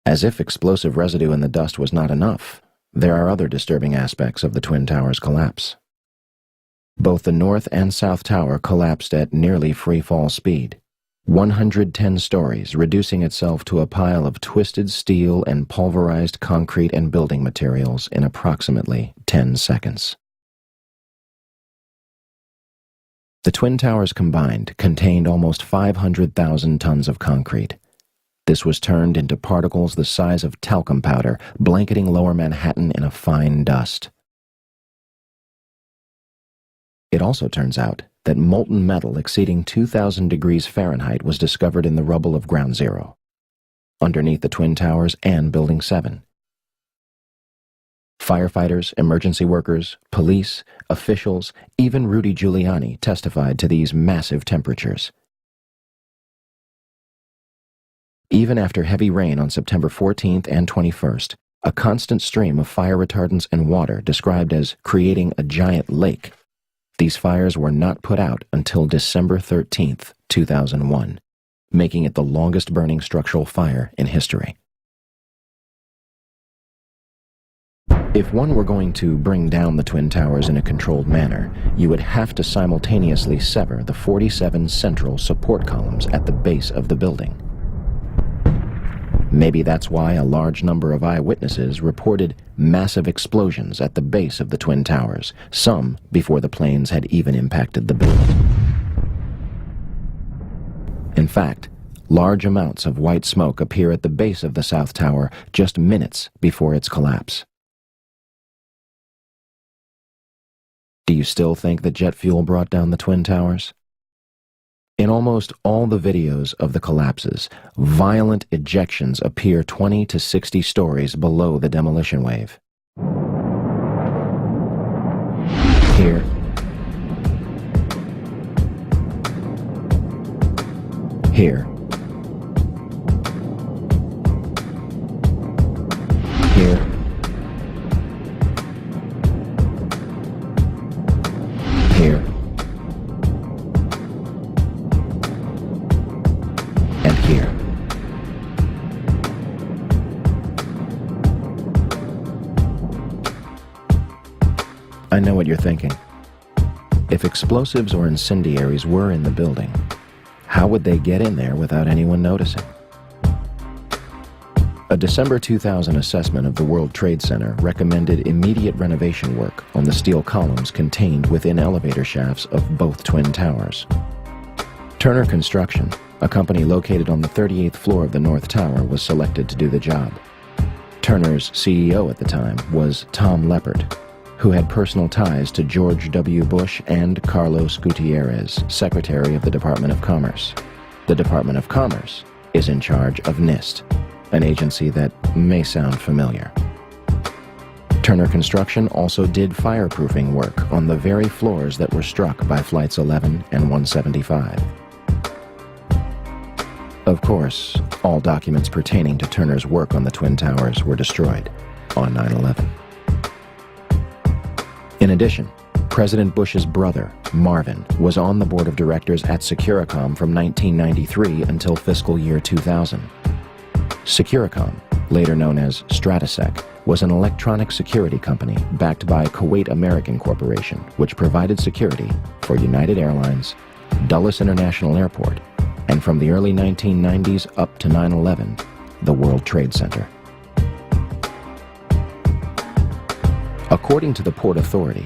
As if explosive residue in the dust was not enough, there are other disturbing aspects of the Twin Towers' collapse. Both the North and South Tower collapsed at nearly free-fall speed, 110 stories, reducing itself to a pile of twisted steel and pulverized concrete and building materials in approximately 10 seconds. The Twin Towers combined contained almost 500,000 tons of concrete. This was turned into particles the size of talcum powder, blanketing lower Manhattan in a fine dust. It also turns out that molten metal exceeding 2,000 degrees Fahrenheit was discovered in the rubble of Ground Zero, underneath the Twin Towers and Building 7. Firefighters, emergency workers, police, officials, even Rudy Giuliani testified to these massive temperatures. Even after heavy rain on September 14th and 21st, a constant stream of fire retardants and water described as creating a giant lake. These fires were not put out until December 13th, 2001, making it the longest burning structural fire in history. If one were going to bring down the Twin Towers in a controlled manner, you would have to simultaneously sever the 47 central support columns at the base of the building. Maybe that's why a large number of eyewitnesses reported massive explosions at the base of the Twin Towers, some before the planes had even impacted the building. In fact, large amounts of white smoke appear at the base of the South Tower just minutes before its collapse. Do you still think that jet fuel brought down the Twin Towers? In almost all the videos of the collapses, violent ejections appear 20 to 60 stories below the demolition wave. Here, here, here, here, and here. I know what you're thinking. If explosives or incendiaries were in the building, how would they get in there without anyone noticing? A December 2000 assessment of the World Trade Center recommended immediate renovation work on the steel columns contained within elevator shafts of both Twin Towers. Turner Construction, a company located on the 38th floor of the North Tower, was selected to do the job. Turner's CEO at the time was Tom Leppert, who had personal ties to George W. Bush and Carlos Gutierrez, Secretary of the Department of Commerce. The Department of Commerce is in charge of NIST, an agency that may sound familiar. Turner Construction also did fireproofing work on the very floors that were struck by Flights 11 and 175. Of course, all documents pertaining to Turner's work on the Twin Towers were destroyed on 9/11. In addition, President Bush's brother, Marvin, was on the board of directors at Securicom from 1993 until fiscal year 2000. Securicom, later known as Stratesec, was an electronic security company backed by Kuwait American Corporation, which provided security for United Airlines, Dulles International Airport, and from the early 1990s up to 9/11, the World Trade Center. According to the Port Authority,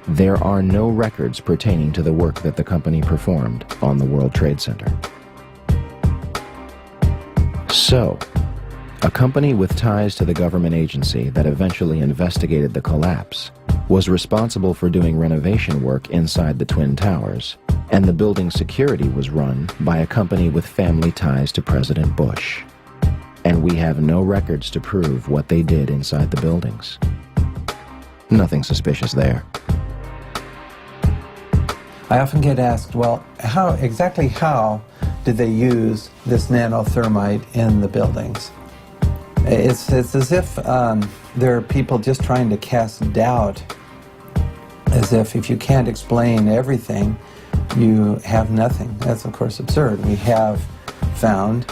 there are no records pertaining to the work that the company performed on the World Trade Center. So, a company with ties to the government agency that eventually investigated the collapse was responsible for doing renovation work inside the Twin Towers, and the building's security was run by a company with family ties to President Bush. And we have no records to prove what they did inside the buildings. Nothing suspicious there. I often get asked, well, exactly how did they use this nanothermite in the buildings? It's as if there are people just trying to cast doubt, as if you can't explain everything, you have nothing. That's, of course, absurd. We have found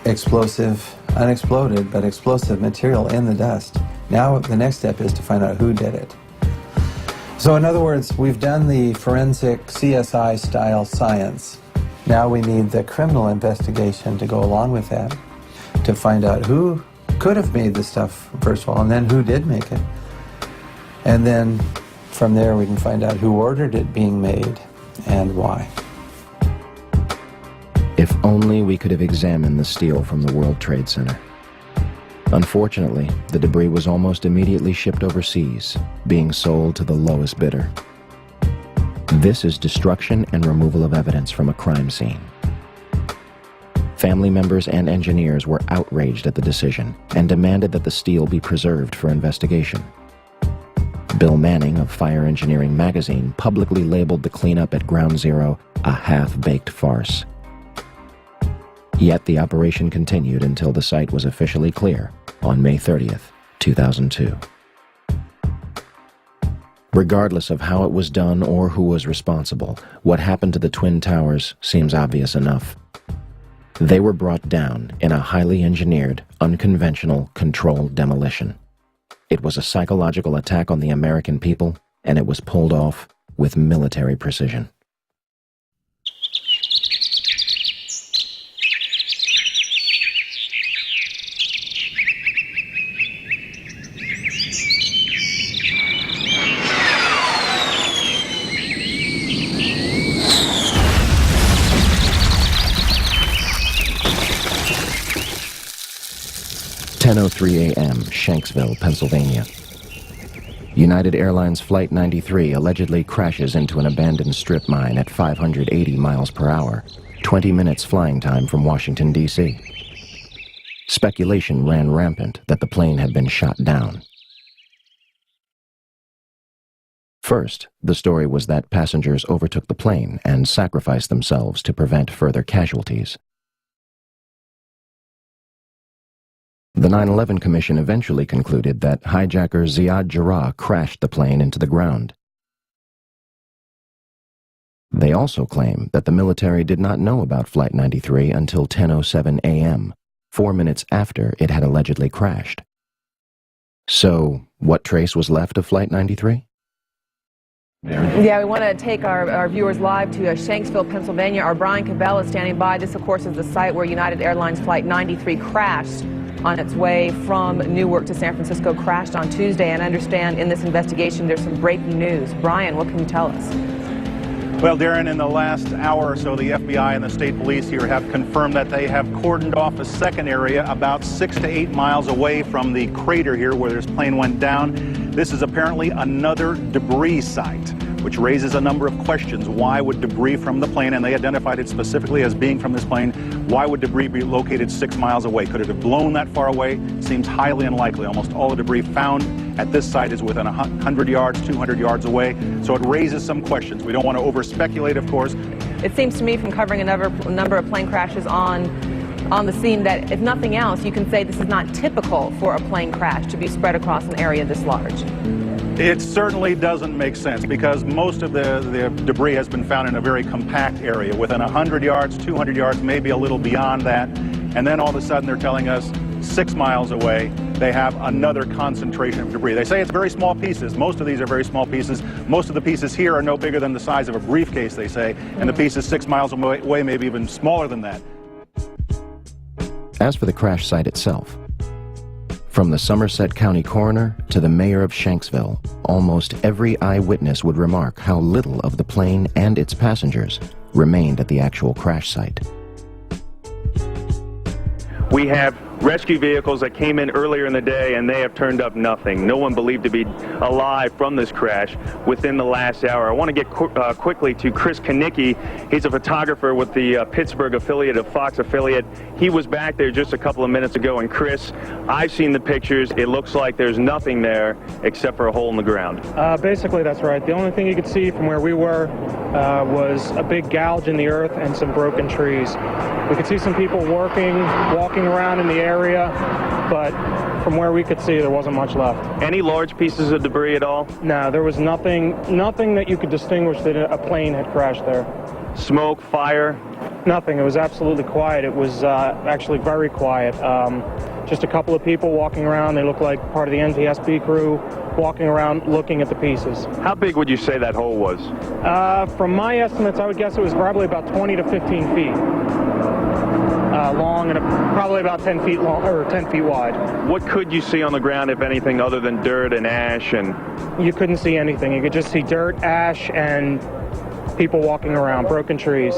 explosive unexploded but explosive material in the dust. Now the next step is to find out who did it. So in other words, we've done the forensic CSI style science. Now we need the criminal investigation to go along with that, to find out who could have made the stuff, first of all, and then who did make it. And then from there we can find out who ordered it being made and why. If only we could have examined the steel from the World Trade Center. Unfortunately, the debris was almost immediately shipped overseas, being sold to the lowest bidder. This is destruction and removal of evidence from a crime scene. Family members and engineers were outraged at the decision and demanded that the steel be preserved for investigation. Bill Manning of Fire Engineering magazine publicly labeled the cleanup at Ground Zero a half-baked farce. Yet the operation continued until the site was officially clear on May 30th, 2002. Regardless of how it was done or who was responsible, what happened to the Twin Towers seems obvious enough. They were brought down in a highly engineered, unconventional, controlled demolition. It was a psychological attack on the American people, and it was pulled off with military precision. (10:03 a.m., Shanksville, Pennsylvania. United Airlines Flight 93 allegedly crashes into an abandoned strip mine at 580 miles per hour, 20 minutes flying time from Washington, D.C. Speculation ran rampant that the plane had been shot down. First, the story was that passengers overtook the plane and sacrificed themselves to prevent further casualties. The 9/11 Commission eventually concluded that hijacker Ziad Jarrah crashed the plane into the ground. They also claim that the military did not know about Flight 93 until 10:07 a.m., 4 minutes after it had allegedly crashed. So, what trace was left of Flight 93? Yeah, we want to take our viewers live to Shanksville, Pennsylvania. Our Brian Cabell is standing by. This, of course, is the site where United Airlines Flight 93 crashed on its way from Newark to San Francisco, crashed on Tuesday. And I understand in this investigation there's some breaking news. Brian, what can you tell us? Well, Darren, in the last hour or so, the FBI and the state police here have confirmed that they have cordoned off a second area about 6 to 8 miles away from the crater here where this plane went down. This is apparently another debris site, which raises a number of questions. Why would debris from the plane, and they identified it specifically as being from this plane, why would debris be located 6 miles away? Could it have blown that far away? Seems highly unlikely. Almost all the debris found at this site is within 100 yards, 200 yards away. So it raises some questions. We don't want to over-speculate, of course. It seems to me from covering a number of plane crashes on the scene that, if nothing else, you can say this is not typical for a plane crash to be spread across an area this large. It certainly doesn't make sense because most of the debris has been found in a very compact area within 100 yards, 200 yards, maybe a little beyond that. And then all of a sudden they're telling us 6 miles away they have another concentration of debris. They say it's very small pieces. Most of these are very small pieces. Most of the pieces here are no bigger than the size of a briefcase, they say, and the pieces 6 miles away maybe even smaller than that. As for the crash site itself, from the Somerset County coroner to the mayor of Shanksville, almost every eyewitness would remark how little of the plane and its passengers remained at the actual crash site. We have rescue vehicles that came in earlier in the day, and they have turned up nothing. No one believed to be alive from this crash within the last hour. I want to get quickly to Chris Kanicki. He's a photographer with the Pittsburgh affiliate of Fox affiliate. He was back there just a couple of minutes ago, and Chris, I've seen the pictures. It looks like there's nothing there except for a hole in the ground. Basically, that's right. The only thing you could see from where we were was a big gouge in the earth and some broken trees. We could see some people walking around in the area, but from where we could see, there wasn't much left. Any large pieces of debris at all? No, there was nothing that you could distinguish that a plane had crashed there. Smoke, fire? Nothing. It was absolutely quiet. It was actually very quiet. Just a couple of people walking around. They looked like part of the NTSB crew walking around looking at the pieces. How big would you say that hole was? From my estimates, I would guess it was probably about 20 to 15 feet long and probably about 10 feet long or 10 feet wide. What could you see on the ground, if anything, other than dirt and ash? And you couldn't see anything. You could just see dirt, ash, and people walking around, broken trees.